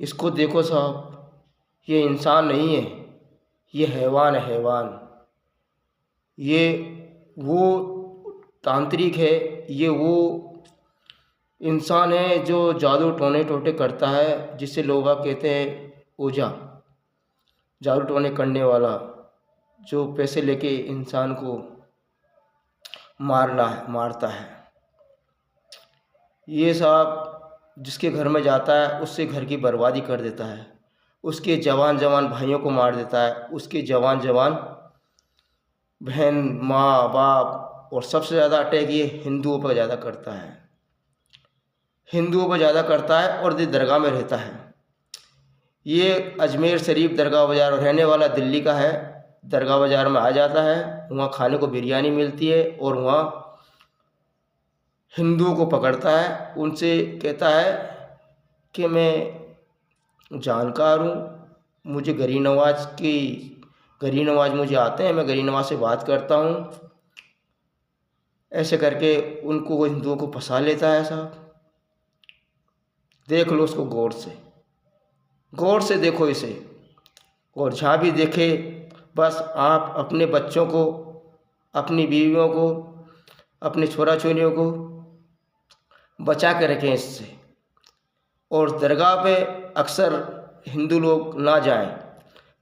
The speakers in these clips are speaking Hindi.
इसको देखो साहब, ये इंसान नहीं है, ये हैवान है, हैवान। ये वो तांत्रिक है, ये वो इंसान है जो जादू टोने टोटे करता है, जिसे लोग कहते हैं ओझा, जादू टोने करने वाला, जो पैसे लेके इंसान को मारता है। ये साहब जिसके घर में जाता है उससे घर की बर्बादी कर देता है, उसके जवान जवान भाइयों को मार देता है, उसके जवान जवान बहन, माँ बाप, और सबसे ज़्यादा अटैक ये हिंदुओं पर ज़्यादा करता है, हिंदुओं पर ज़्यादा करता है। और ये दरगाह में रहता है। ये अजमेर शरीफ दरगाह बाज़ार रहने वाला दिल्ली का है। दरगाह बाज़ार में आ जाता है, वहाँ खाने को बिरयानी मिलती है, और वहाँ हिंदुओं को पकड़ता है, उनसे कहता है कि मैं जानकार हूँ, मुझे गरीब नवाज मुझे आते हैं, मैं गरीब नवाज से बात करता हूँ। ऐसे करके उनको, वो हिंदुओं को फंसा लेता है साहब। देख लो उसको गौर से देखो इसे। और जहाँ भी देखे, बस आप अपने बच्चों को, अपनी बीवियों को, अपने छोरा छोरियों को बचा के रखें इससे। और दरगाह पे अक्सर हिंदू लोग ना जाएं।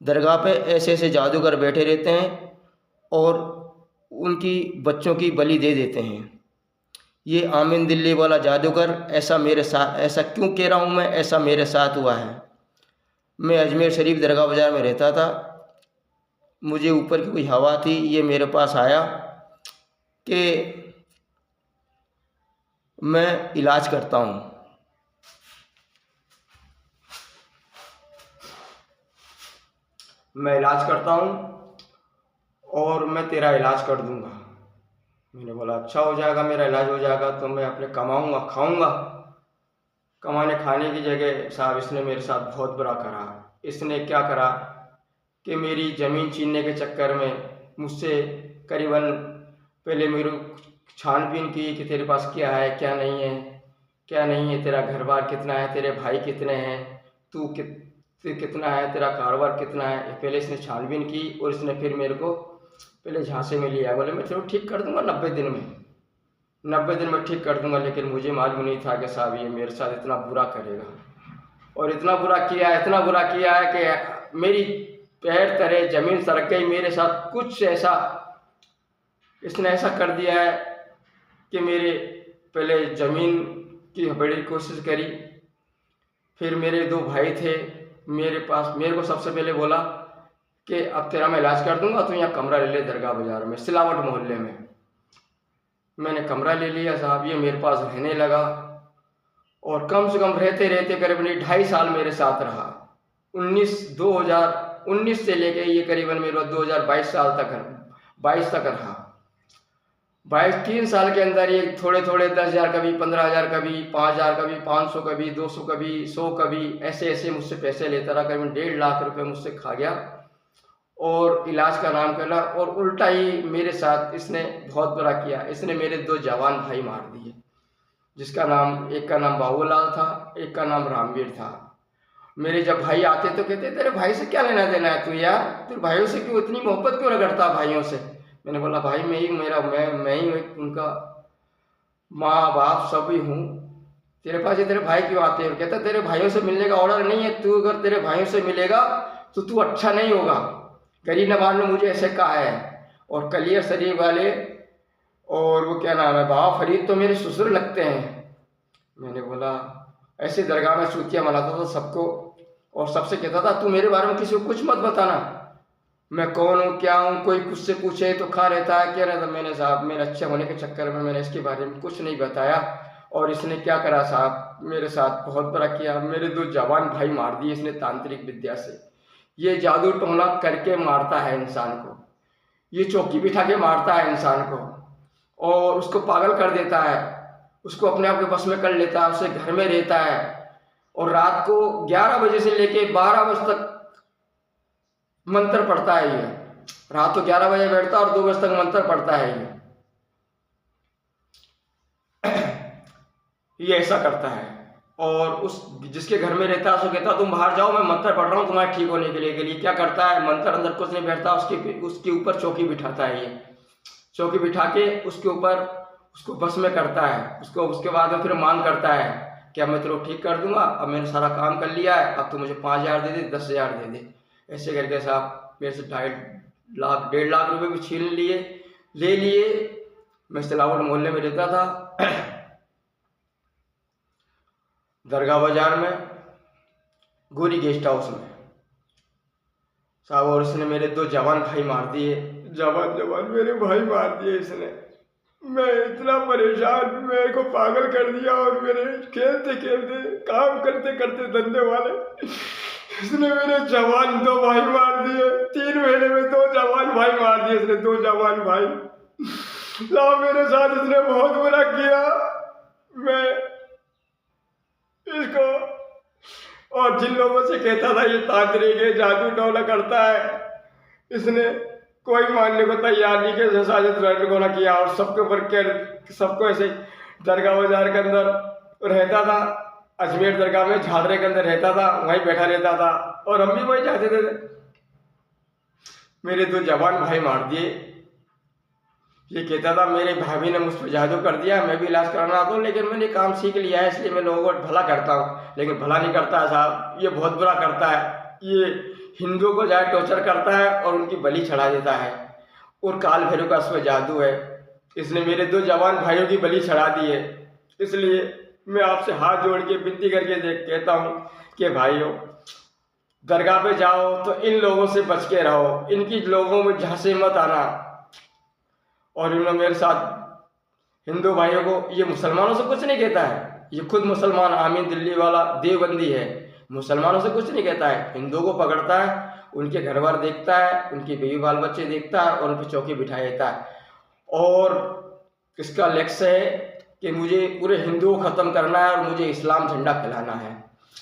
दरगाह पे ऐसे ऐसे जादूगर बैठे रहते हैं और उनकी बच्चों की बलि दे देते हैं। ये आमीन दिल्ली वाला जादूगर, ऐसा मेरे साथ, ऐसा क्यों कह रहा हूँ मैं, ऐसा मेरे साथ हुआ है। मैं अजमेर शरीफ दरगाह बाज़ार में रहता था, मुझे ऊपर की कोई हवा थी, ये मेरे पास आया कि मैं इलाज करता हूँ। मैं इलाज करता हूँ और मैं तेरा इलाज कर दूँगा। मैंने बोला अच्छा हो जाएगा, मेरा इलाज हो जाएगा तो मैं अपने कमाऊँगा, खाऊँगा। कमाने खाने की जगह साहब इसने मेरे साथ बहुत बुरा करा। इसने क्या करा कि मेरी ज़मीन छीनने के चक्कर में मुझसे करीबन पहले मेरी छानबीन की कि तेरे पास क्या है, क्या नहीं है, क्या नहीं है, तेरा घर बार कितना है, तेरे भाई कितने हैं, तू कितना है, तेरा कारोबार कितना है। पहले इसने छानबीन की और इसने फिर मेरे को पहले झांसे में लिया। बोले मैं चलो ठीक कर दूंगा 90 दिन में, 90 दिन में ठीक कर दूंगा। लेकिन मुझे मालूम नहीं था कि साहब ये मेरे साथ इतना बुरा करेगा। और इतना बुरा किया है, इतना बुरा किया है कि मेरी पैर तले ज़मीन सरक गई मेरे साथ। कुछ ऐसा इसने ऐसा कर दिया है कि मेरे पहले ज़मीन की बड़ी कोशिश करी। फिर मेरे 2 भाई थे मेरे पास, मेरे को सबसे पहले बोला कि अब तेरा मैं इलाज कर दूंगा, तो यहाँ कमरा ले ले दरगाह बाज़ार में, सिलावट मोहल्ले में। मैंने कमरा ले लिया साहब, ये मेरे पास रहने लगा और कम से कम रहते रहते करीबन 2.5 साल मेरे साथ रहा। 2019 से लेके ये करीबन मेरा 2022 साल तक 22 तक रहा। 3 साल के अंदर ये थोड़े थोड़े 10,000 कभी, 15,000 कभी, 5,000 कभी, 500 कभी, 200 कभी, 100 कभी, ऐसे ऐसे मुझसे पैसे लेता रहा। करीबन 1.5 लाख रुपए मुझसे खा गया और इलाज का नाम करा। और उल्टा ही मेरे साथ इसने बहुत बुरा किया। इसने मेरे 2 जवान भाई मार दिए, जिसका नाम, एक का नाम बाबूलाल था, एक का नाम रामवीर था। मेरे जब भाई आते तो कहते तेरे भाई से क्या लेना देना है, तू यार तेरे भाइयों से क्यों इतनी मोहब्बत क्यों रगड़ता भाइयों से। मैंने बोला भाई मैं ही उनका माँ बाप सब ही हूँ, तेरे पास ये तेरे भाई क्यों आते हैं। कहता तेरे भाइयों से मिलने का ऑर्डर नहीं है, तू अगर तेरे भाइयों से मिलेगा तो तू अच्छा नहीं होगा। गरीब नवाज ने मुझे ऐसे कहा है। और कलियर शरीफ वाले और वो क्या नाम है, बाबा फरीद तो मेरे ससुर लगते हैं। मैंने बोला ऐसे दरगाह में सूतियाँ मनाता था सबको और सबसे कहता था तू मेरे बारे में किसी को कुछ मत बताना, मैं कौन हूँ, क्या हूँ, कोई कुछ से पूछे तो खा रहता है, क्या रहता। मैंने साहब मेरे अच्छे होने के चक्कर में मैंने इसके बारे में कुछ नहीं बताया। और इसने क्या करा साहब, मेरे साथ बहुत बुरा किया। मेरे 2 जवान भाई मार दिए इसने तांत्रिक विद्या से। ये जादू टोना करके मारता है इंसान को, ये चौकी बिठा के मारता है इंसान को और उसको पागल कर देता है, उसको अपने आप के बस में कर लेता है, उससे घर में रहता है। और रात को 11 बजे से लेके 12 बजे तक मंत्र पढ़ता है ये। रात को 11 बजे बैठता है और 2 बजे तक मंत्र पढ़ता है ये ऐसा करता है। और उस जिसके घर में रहता है उसको कहता तुम बाहर जाओ, मैं मंत्र पढ़ रहा हूँ तुम्हारे ठीक होने के लिए क्या करता है, मंत्र अंदर कुछ नहीं बैठता, उसके ऊपर चौकी बिठाता है। ये चौकी बिठा के उसके ऊपर उसको बस में करता है। उसके बाद में फिर मांग करता है कि अब मैं तेरे को ठीक कर दूंगा, अब मैंने सारा काम कर लिया है, अब तू मुझे 5,000 दे दे, 10,000 दे दे। ऐसे करके साहब मेरे से 2.5 लाख 1.5 लाख रुपए भी छीन ले लिए। मैं सिलावट मोहल्ले में रहता था दरगाह बाजार में, गोरी गेस्ट हाउस में साहब। और इसने मेरे 2 जवान भाई मार दिए, जवान मेरे भाई मार दिए इसने। मैं इतना परेशान, मेरे को पागल कर दिया। और मेरे खेलते खेलते काम करते करते धंधे वाले इसने मेरे जवान 2 भाई मार दिए। 3 महीने में 2 जवान भाई मार दिए इसने, 2 जवान भाई। मेरे साथ इसने बहुत बुरा किया। मैं इसको और जिन लोगों से कहता था ये तांत्रिक है, जादू टोना करता है, इसने कोई मानने को तैयार नहीं किया। जैसा रटगोना किया और सबके ऊपर सबको ऐसे दरगाह बाजार के अंदर रहता था, अजमेर दरगाह में झादरे के अंदर रहता था, वहीं बैठा रहता था और हम भी वहीं जाते थे। मेरे 2 जवान भाई मार दिए। ये कहता था मेरे भाभी ने मुझ पर जादू कर दिया, मैं भी इलाज कराना आता हूँ, लेकिन मैंने काम सीख लिया है इसलिए मैं लोगों को भला करता हूँ। लेकिन भला नहीं करता है साहब, ये बहुत बुरा करता है। ये हिंदुओं को जाए टॉर्चर करता है और उनकी बलि चढ़ा देता है। और काल भैरव का उस पर जादू है। इसने मेरे 2 जवान भाइयों की बलि चढ़ा दी है। इसलिए मैं आपसे हाथ जोड़ के विनती करके कहता हूँ कि भाइयों, दरगाह पे जाओ तो इन लोगों से बच के रहो, इनकी लोगों में झांसे मत आना। और इन्होंने मेरे साथ हिंदू भाइयों को, ये मुसलमानों से कुछ नहीं कहता है, ये खुद मुसलमान आमीन दिल्ली वाला देवबंदी है, मुसलमानों से कुछ नहीं कहता है। हिंदुओं को पकड़ता है, उनके घर बार देखता है, उनके बीवी बाल बच्चे देखता है और उन पर चौकी बिठा देता है। और इसका लक्ष्य है कि मुझे पूरे हिंदुओं को ख़त्म करना है और मुझे इस्लाम झंडा फैलाना है।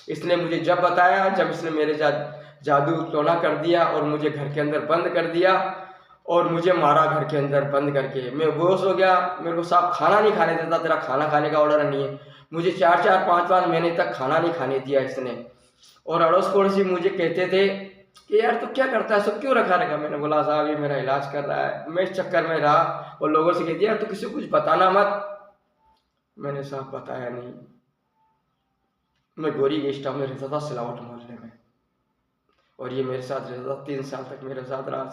इसने मुझे जब बताया, जब इसने मेरे साथ जादू टोना कर दिया और मुझे घर के अंदर बंद कर दिया और मुझे मारा घर के अंदर बंद करके, मैं बेहोश हो गया। मेरे को साहब खाना नहीं खाने देता, तेरा खाना खाने का ऑर्डर नहीं है। मुझे 4-4, 5-5 महीने तक खाना नहीं खाने दिया इसने। और अड़ोस पड़ोसी मुझे कहते थे कि यार तू क्या करता है, सब क्यों रखा। मैंने बोला साहब ये मेरा इलाज कर रहा है। मैं इस चक्कर में रहा और लोगों से कह दिया तू किसी को कुछ बताना मत। मैंने साहब बताया नहीं। मैं गोरी गेस्ट हाउस में रहता था सिलावट मोहल्ले में, और ये मेरे साथ रहता था। 3 साल तक मेरे साथ रहा।